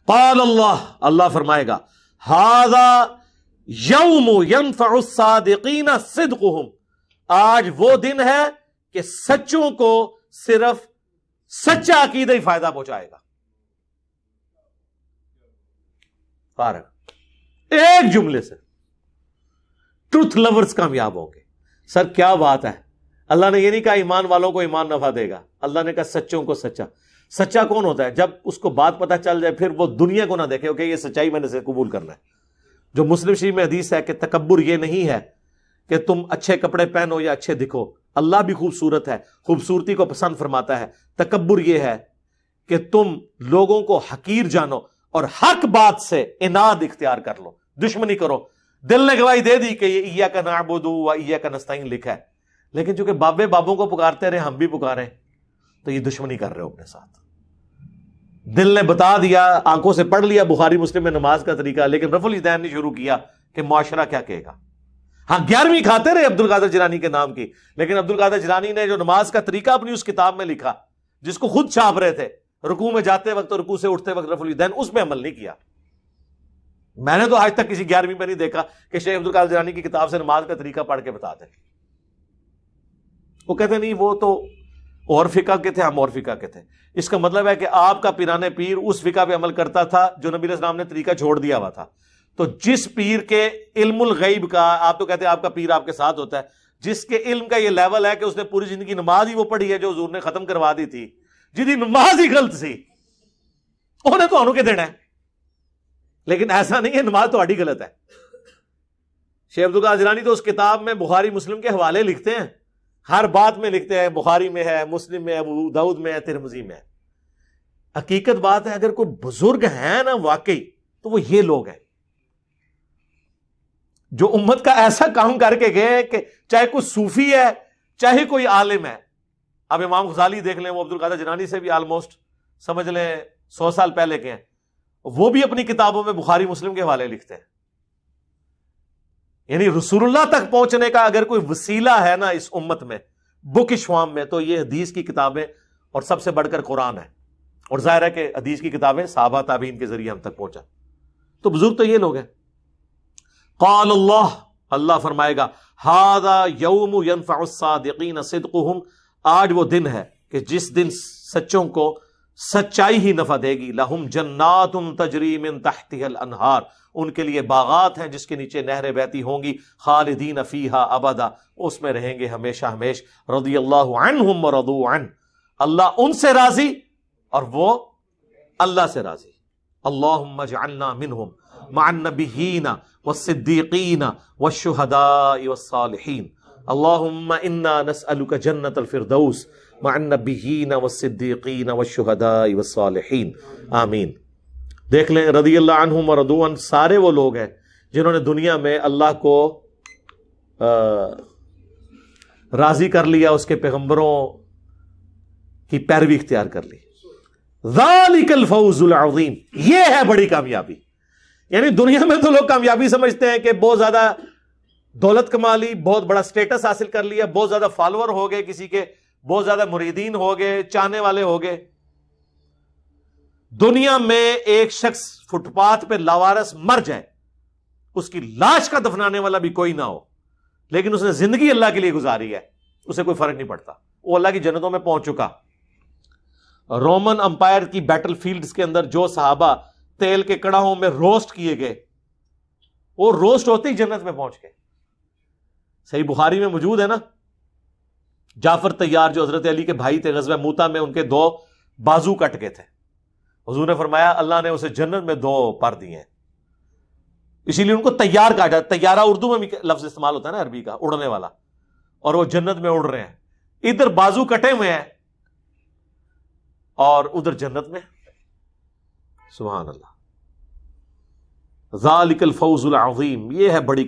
قال اللہ، اللہ فرمائے گا ھذا یوم ینفع الصادقین صدقہم، آج وہ دن ہے کہ سچوں کو صرف سچا عقیدہ ہی فائدہ پہنچائے گا. فارغ ایک جملے سے ٹروتھ لورز کامیاب ہوں گے. سر کیا بات ہے، اللہ نے یہ نہیں کہا ایمان والوں کو ایمان نفع دے گا، اللہ نے کہا سچوں کو سچا. سچا کون ہوتا ہے؟ جب اس کو بات پتہ چل جائے پھر وہ دنیا کو نہ دیکھے کہ یہ سچائی میں نے سے قبول کرنا ہے. جو مسلم شریف میں حدیث ہے کہ تکبر یہ نہیں ہے کہ تم اچھے کپڑے پہنو یا اچھے دکھو، اللہ بھی خوبصورت ہے، خوبصورتی کو پسند فرماتا ہے. تکبر یہ ہے کہ تم لوگوں کو حقیر جانو اور حق بات سے عناد اختیار کر لو، دشمنی کرو. دل نے گواہی دے دی کہ یہ ایاک نعبد و ایاک نستعین لکھا ہے، لیکن چونکہ بابے بابوں کو پکارتے رہے ہم بھی پکاریں تو یہ دشمنی کر رہے ہو اپنے ساتھ. دل نے بتا دیا، آنکھوں سے پڑھ لیا بخاری مسلم میں نماز کا طریقہ، لیکن رفع الاذان نے شروع کیا کہ معاشرہ کیا کہے گا. ہاں 11ویں کھاتے رہے عبد القادر جیلانی کے نام کی، لیکن عبد القادر جیلانی نے جو نماز کا طریقہ اپنی اس کتاب میں لکھا جس کو خود چھاپ رہے تھے، رکوع میں جاتے وقت اور رکوع سے اٹھتے وقت رفع الاذان، اس پہ عمل نہیں کیا. میں نے تو آج تک کسی 11ویں میں نہیں دیکھا کہ شیخ عبد القادر جیلانی کی کتاب سے نماز کا طریقہ پڑھ کے بتا دیں. وہ کہتے نہیں وہ تو اور فقہ کے تھے، ہم اور فقہ کے تھے. اس کا مطلب ہے کہ آپ کا پیران پیر اس فقہ پہ عمل کرتا تھا جو نبی علیہ السلام نے طریقہ چھوڑ دیا ہوا تھا. تو جس پیر کے علم الغیب کا، آپ تو کہتے ہیں آپ کا پیر آپ کے ساتھ ہوتا ہے، جس کے علم کا یہ لیول ہے کہ اس نے پوری زندگی نماز ہی وہ پڑھی ہے جو حضور نے ختم کروا دی تھی، جدی نماز ہی غلط سی، انہیں تو کے دینا ہے. لیکن ایسا نہیں ہے نماز تو آڈی غلط ہے. شیخ عبد القادر جیلانی تو اس کتاب میں بخاری مسلم کے حوالے لکھتے ہیں، ہر بات میں لکھتے ہیں، بخاری میں ہے، مسلم میں ہے، ابو داؤد میں ہے، ترمذی میں ہے. حقیقت بات ہے اگر کوئی بزرگ ہیں نا واقعی تو وہ یہ لوگ ہیں جو امت کا ایسا کام کر کے گئے کہ چاہے کوئی صوفی ہے چاہے کوئی عالم ہے. اب امام غزالی دیکھ لیں، وہ عبد القادر جیلانی سے بھی آلموسٹ سمجھ لیں 100 سال پہلے کے ہیں، وہ بھی اپنی کتابوں میں بخاری مسلم کے حوالے لکھتے ہیں. یعنی رسول اللہ تک پہنچنے کا اگر کوئی وسیلہ ہے نا اس امت میں بکش فارم میں تو یہ حدیث کی کتابیں اور سب سے بڑھ کر قرآن ہے. اور ظاہر ہے کہ حدیث کی کتابیں صحابہ تابعین کے ذریعے ہم تک پہنچا. تو بزرگ تو یہ لوگ ہیں. قال اللہ، اللہ فرمائے گا ھذا یوم ینفع الصادقین صدقہم، آج وہ دن ہے کہ جس دن سچوں کو سچائی ہی نفع دے گی. لہم جنات تجری من تحتها الانہار، ان کے لیے باغات ہیں جس کے نیچے نہریں بہتی ہوں گی. خالدین فیہا ابدا، اس میں رہیں گے ہمیشہ ہمیش. رضی اللہ عنہم ورضوا عنہ، اللہ ان سے راضی اور وہ اللہ سے راضی. اللہم اجعلنا منہم مع النبیین والصدیقین والشہداء والصالحین. اللہم انا نسألک جنت الفردوس مع النبیین والصدیقین والشہداء والصالحین. آمین. دیکھ لیں رضی اللہ عنہم ورضوا عنہ سارے وہ لوگ ہیں جنہوں نے دنیا میں اللہ کو راضی کر لیا، اس کے پیغمبروں کی پیروی اختیار کر لی. ذالک الفوز العظیم، یہ ہے بڑی کامیابی. یعنی دنیا میں تو لوگ کامیابی سمجھتے ہیں کہ بہت زیادہ دولت کما لی، بہت بڑا سٹیٹس حاصل کر لیا، بہت زیادہ فالوور ہو گئے، کسی کے بہت زیادہ مریدین ہو گئے، چاہنے والے ہو گئے. دنیا میں ایک شخص فٹ پاتھ پہ لاوارث مر جائے، اس کی لاش کا دفنانے والا بھی کوئی نہ ہو، لیکن اس نے زندگی اللہ کے لیے گزاری ہے، اسے کوئی فرق نہیں پڑتا، وہ اللہ کی جنتوں میں پہنچ چکا. رومن امپائر کی بیٹل فیلڈز کے اندر جو صحابہ تیل کے کڑاہوں میں روسٹ کیے گئے، وہ روسٹ ہوتے ہی جنت میں پہنچ گئے. صحیح بخاری میں موجود ہے نا، جعفر طیار جو حضرت علی کے بھائی تھے، غزوہ موتا میں ان کے 2 بازو کٹ گئے تھے. حضور نے فرمایا اللہ نے اسے جنت میں 2 پر دیے ہیں، اسی لیے ان کو تیار کہا جاتا ہے. تیارہ اردو میں بھی لفظ استعمال ہوتا ہے نا عربی کا، اڑنے والا، اور وہ جنت میں اڑ رہے ہیں. ادھر بازو کٹے ہوئے ہیں اور ادھر جنت میں. سبحان اللہ. ذالک الفوز العظیم، یہ ہے بڑی